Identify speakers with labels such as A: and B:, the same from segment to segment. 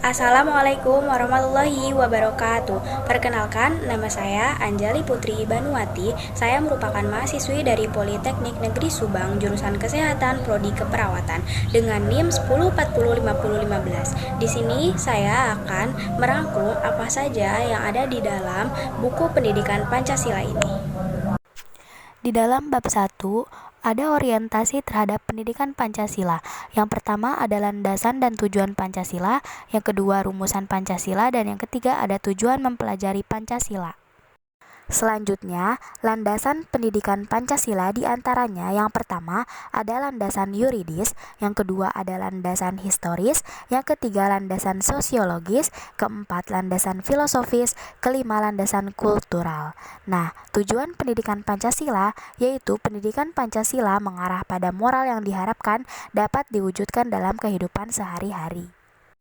A: Assalamualaikum warahmatullahi wabarakatuh. Perkenalkan, nama saya Anjali Putri Banuwati. Saya merupakan mahasiswi dari Politeknik Negeri Subang, jurusan Kesehatan Prodi Keperawatan dengan NIM 10405015. Di sini saya akan merangkum apa saja yang ada di dalam buku pendidikan Pancasila ini.
B: Di dalam bab 1, ada orientasi terhadap pendidikan Pancasila. Yang pertama ada landasan dan tujuan Pancasila, yang kedua rumusan Pancasila, dan yang ketiga ada tujuan mempelajari Pancasila. Selanjutnya, landasan pendidikan Pancasila diantaranya yang pertama ada landasan yuridis, yang kedua ada landasan historis, yang ketiga landasan sosiologis, keempat landasan filosofis, kelima landasan kultural. Nah, tujuan pendidikan Pancasila yaitu pendidikan Pancasila mengarah pada moral yang diharapkan dapat diwujudkan dalam kehidupan sehari-hari,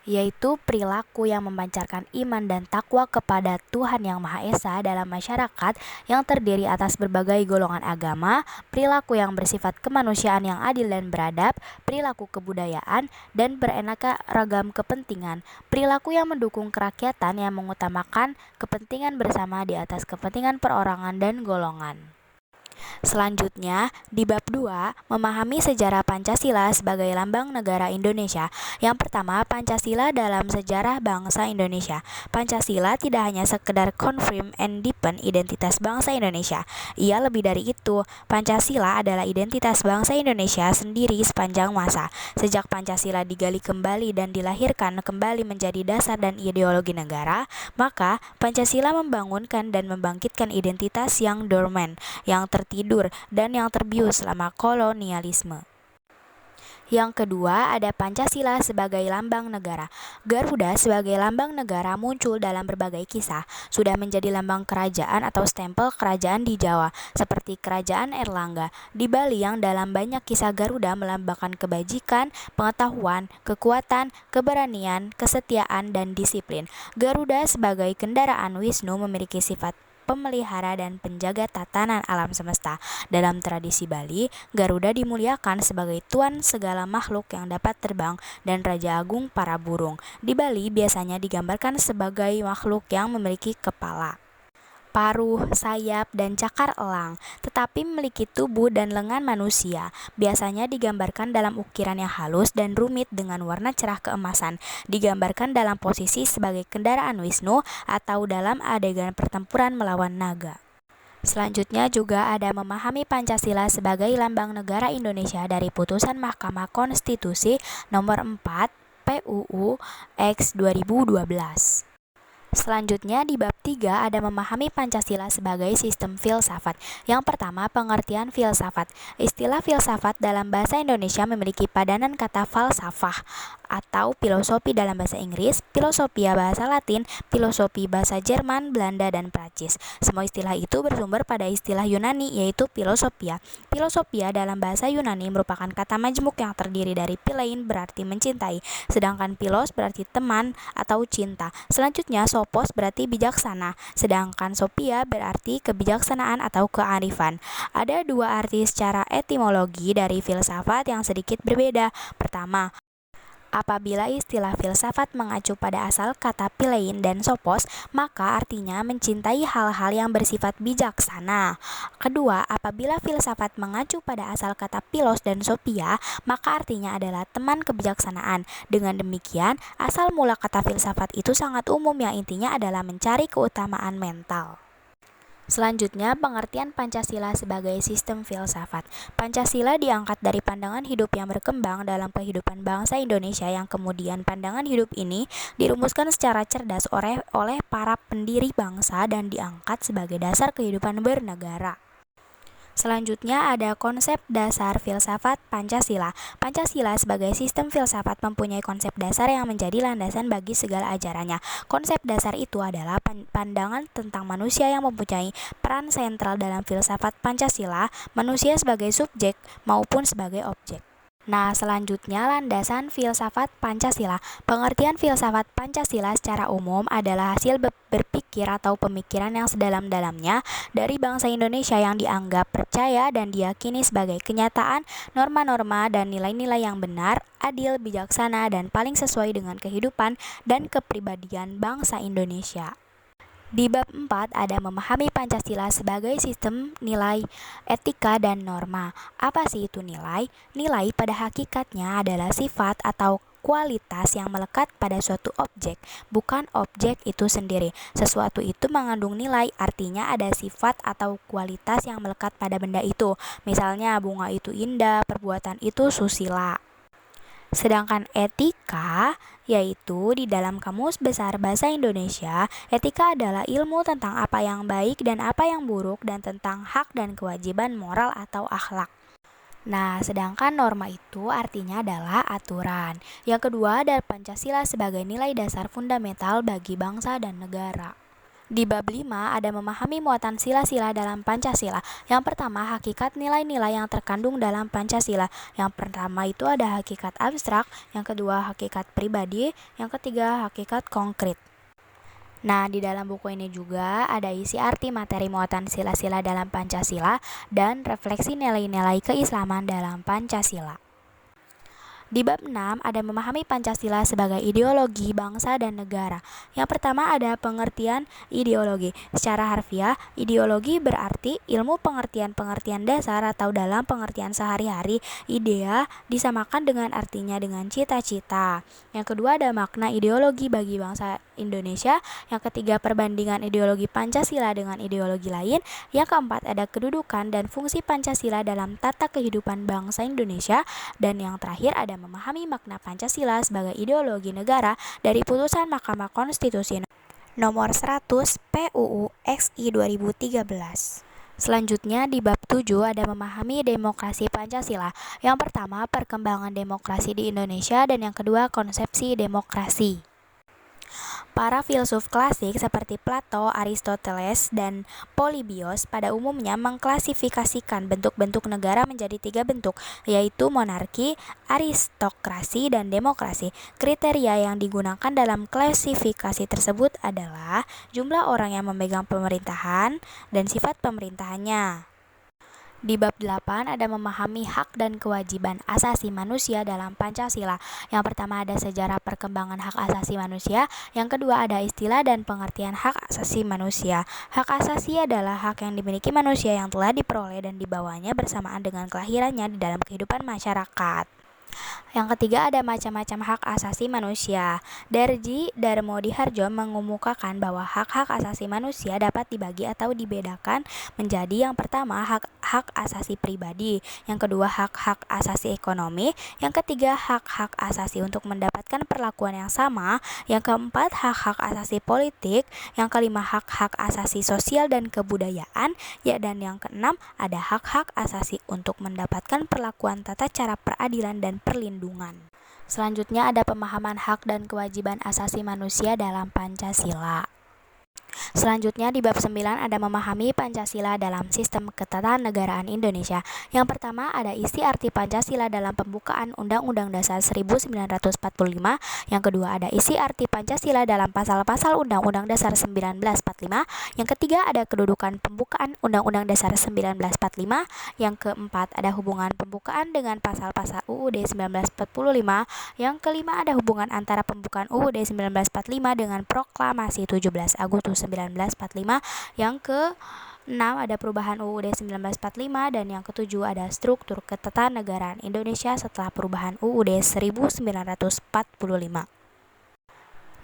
B: yaitu perilaku yang memancarkan iman dan takwa kepada Tuhan Yang Maha Esa dalam masyarakat yang terdiri atas berbagai golongan agama, perilaku yang bersifat kemanusiaan yang adil dan beradab, perilaku kebudayaan, dan beraneka ragam kepentingan, perilaku yang mendukung kerakyatan yang mengutamakan kepentingan bersama di atas kepentingan perorangan dan golongan. Selanjutnya, di bab 2, memahami sejarah Pancasila sebagai lambang negara Indonesia. Yang pertama, Pancasila dalam sejarah bangsa Indonesia. Pancasila tidak hanya sekedar confirm and deepen identitas bangsa Indonesia. Ia lebih dari itu. Pancasila adalah identitas bangsa Indonesia sendiri sepanjang masa. Sejak Pancasila digali kembali dan dilahirkan kembali menjadi dasar dan ideologi negara, maka Pancasila membangunkan dan membangkitkan identitas yang dormant, yang tertidur, dan yang terbius selama kolonialisme. Yang kedua, ada Pancasila sebagai lambang negara. Garuda sebagai lambang negara muncul dalam berbagai kisah. Sudah menjadi lambang kerajaan atau stempel kerajaan di Jawa, seperti Kerajaan Erlangga. Di Bali yang dalam banyak kisah Garuda melambangkan kebajikan, pengetahuan, kekuatan, keberanian, kesetiaan, dan disiplin. Garuda sebagai kendaraan Wisnu memiliki sifat pemelihara dan penjaga tatanan alam semesta. Dalam tradisi Bali, Garuda dimuliakan sebagai tuan segala makhluk yang dapat terbang dan raja agung para burung. Di Bali biasanya digambarkan sebagai makhluk yang memiliki kepala, paruh, sayap, dan cakar elang, tetapi memiliki tubuh dan lengan manusia. Biasanya digambarkan dalam ukiran yang halus dan rumit dengan warna cerah keemasan. Digambarkan dalam posisi sebagai kendaraan Wisnu atau dalam adegan pertempuran melawan naga. Selanjutnya juga ada memahami Pancasila sebagai lambang negara Indonesia dari putusan Mahkamah Konstitusi nomor 4 PUU X 2012. Selanjutnya di bab 3 ada memahami Pancasila sebagai sistem filsafat. Yang pertama, pengertian filsafat. Istilah filsafat dalam bahasa Indonesia memiliki padanan kata falsafah atau filosofi dalam bahasa Inggris, filosofia bahasa Latin, filosofi bahasa Jerman, Belanda, dan Prancis. Semua istilah itu bersumber pada istilah Yunani yaitu filosofia. Filosofia dalam bahasa Yunani merupakan kata majmuk yang terdiri dari philein berarti mencintai, sedangkan philos berarti teman atau cinta. Selanjutnya Sophos berarti bijaksana, sedangkan Sophia berarti kebijaksanaan atau kearifan. Ada dua arti secara etimologi dari filsafat yang sedikit berbeda. Pertama, apabila istilah filsafat mengacu pada asal kata philein dan sophos, maka artinya mencintai hal-hal yang bersifat bijaksana. Kedua, apabila filsafat mengacu pada asal kata philos dan sophia, maka artinya adalah teman kebijaksanaan. Dengan demikian, asal mula kata filsafat itu sangat umum yang intinya adalah mencari keutamaan mental. Selanjutnya, pengertian Pancasila sebagai sistem filsafat. Pancasila diangkat dari pandangan hidup yang berkembang dalam kehidupan bangsa Indonesia yang kemudian pandangan hidup ini dirumuskan secara cerdas oleh para pendiri bangsa dan diangkat sebagai dasar kehidupan bernegara. Selanjutnya ada konsep dasar filsafat Pancasila. Pancasila sebagai sistem filsafat mempunyai konsep dasar yang menjadi landasan bagi segala ajarannya. Konsep dasar itu adalah pandangan tentang manusia yang mempunyai peran sentral dalam filsafat Pancasila, manusia sebagai subjek maupun sebagai objek. Nah, selanjutnya landasan filsafat Pancasila. Pengertian filsafat Pancasila secara umum adalah hasil berpikir atau pemikiran yang sedalam-dalamnya dari bangsa Indonesia yang dianggap percaya dan diyakini sebagai kenyataan, norma-norma dan nilai-nilai yang benar, adil, bijaksana, dan paling sesuai dengan kehidupan dan kepribadian bangsa Indonesia. Di bab 4 ada memahami Pancasila sebagai sistem nilai, etika, dan norma. Apa sih itu nilai? Nilai pada hakikatnya adalah sifat atau kualitas yang melekat pada suatu objek, bukan objek itu sendiri. Sesuatu itu mengandung nilai, artinya ada sifat atau kualitas yang melekat pada benda itu. Misalnya bunga itu indah, perbuatan itu susila. Sedangkan etika, yaitu di dalam Kamus Besar Bahasa Indonesia, etika adalah ilmu tentang apa yang baik dan apa yang buruk dan tentang hak dan kewajiban moral atau akhlak. Nah, sedangkan norma itu artinya adalah aturan. Yang kedua ada Pancasila sebagai nilai dasar fundamental bagi bangsa dan negara. Di bab 5 ada memahami muatan sila-sila dalam Pancasila. Yang pertama, hakikat nilai-nilai yang terkandung dalam Pancasila. Yang pertama itu ada hakikat abstrak, yang kedua hakikat pribadi, yang ketiga hakikat konkret. Nah, di dalam buku ini juga ada isi arti materi muatan sila-sila dalam Pancasila dan refleksi nilai-nilai keislaman dalam Pancasila. Di bab 6 ada memahami Pancasila sebagai ideologi bangsa dan negara. Yang pertama ada pengertian ideologi. Secara harfiah, ideologi berarti ilmu pengertian-pengertian dasar atau dalam pengertian sehari-hari. Idea disamakan dengan artinya dengan cita-cita. Yang kedua ada makna ideologi bagi bangsa Indonesia. Yang ketiga perbandingan ideologi Pancasila dengan ideologi lain. Yang keempat ada kedudukan dan fungsi Pancasila dalam tata kehidupan bangsa Indonesia. Dan yang terakhir ada memahami makna Pancasila sebagai ideologi negara dari putusan Mahkamah Konstitusi nomor 100 PUU XI 2013. Selanjutnya di bab 7 ada memahami demokrasi Pancasila. Yang pertama perkembangan demokrasi di Indonesia dan yang kedua konsepsi demokrasi. Para filsuf klasik seperti Plato, Aristoteles, dan Polybios pada umumnya mengklasifikasikan bentuk-bentuk negara menjadi 3 bentuk, yaitu monarki, aristokrasi, dan demokrasi. Kriteria yang digunakan dalam klasifikasi tersebut adalah jumlah orang yang memegang pemerintahan dan sifat pemerintahannya. Di bab 8 ada memahami hak dan kewajiban asasi manusia dalam Pancasila. Yang pertama ada sejarah perkembangan hak asasi manusia. Yang kedua ada istilah dan pengertian hak asasi manusia. Hak asasi adalah hak yang dimiliki manusia yang telah diperoleh dan dibawanya bersamaan dengan kelahirannya di dalam kehidupan masyarakat. Yang ketiga ada macam-macam hak asasi manusia. Darji Darmo Diharjo mengemukakan bahwa hak-hak asasi manusia dapat dibagi atau dibedakan menjadi yang pertama hak asasi pribadi, yang kedua hak-hak asasi ekonomi, yang ketiga hak-hak asasi untuk mendapatkan perlakuan yang sama, yang keempat hak-hak asasi politik, yang kelima hak-hak asasi sosial dan kebudayaan, ya dan yang keenam ada hak-hak asasi untuk mendapatkan perlakuan tata cara peradilan dan perlindungan. Selanjutnya ada pemahaman hak dan kewajiban asasi manusia dalam Pancasila. Selanjutnya di bab 9 ada memahami Pancasila dalam sistem ketatanegaraan Indonesia. Yang pertama ada isi arti Pancasila dalam pembukaan Undang-Undang Dasar 1945. Yang kedua ada isi arti Pancasila dalam pasal-pasal Undang-Undang Dasar 1945. Yang ketiga ada kedudukan pembukaan Undang-Undang Dasar 1945. Yang keempat ada hubungan pembukaan dengan pasal-pasal UUD 1945. Yang kelima ada hubungan antara pembukaan UUD 1945 dengan Proklamasi 17 Agustus 1945. Yang ke-6 ada perubahan UUD 1945 dan yang ke-7 ada struktur ketatanegaraan Indonesia setelah perubahan UUD 1945.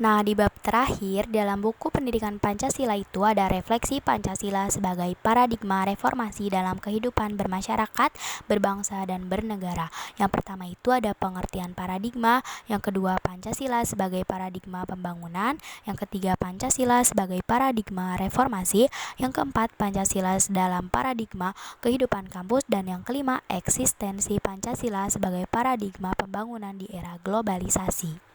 B: Nah, di bab terakhir dalam buku Pendidikan Pancasila itu ada refleksi Pancasila sebagai paradigma reformasi dalam kehidupan bermasyarakat, berbangsa, dan bernegara. Yang pertama itu ada pengertian paradigma, yang kedua Pancasila sebagai paradigma pembangunan, yang ketiga Pancasila sebagai paradigma reformasi, yang keempat Pancasila dalam paradigma kehidupan kampus, dan yang kelima eksistensi Pancasila sebagai paradigma pembangunan di era globalisasi.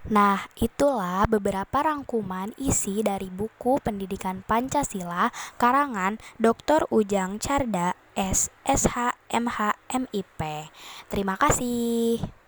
B: Nah, itulah beberapa rangkuman isi dari buku Pendidikan Pancasila karangan Dr. Ujang Carda, SSH, MH, MIP. Terima kasih.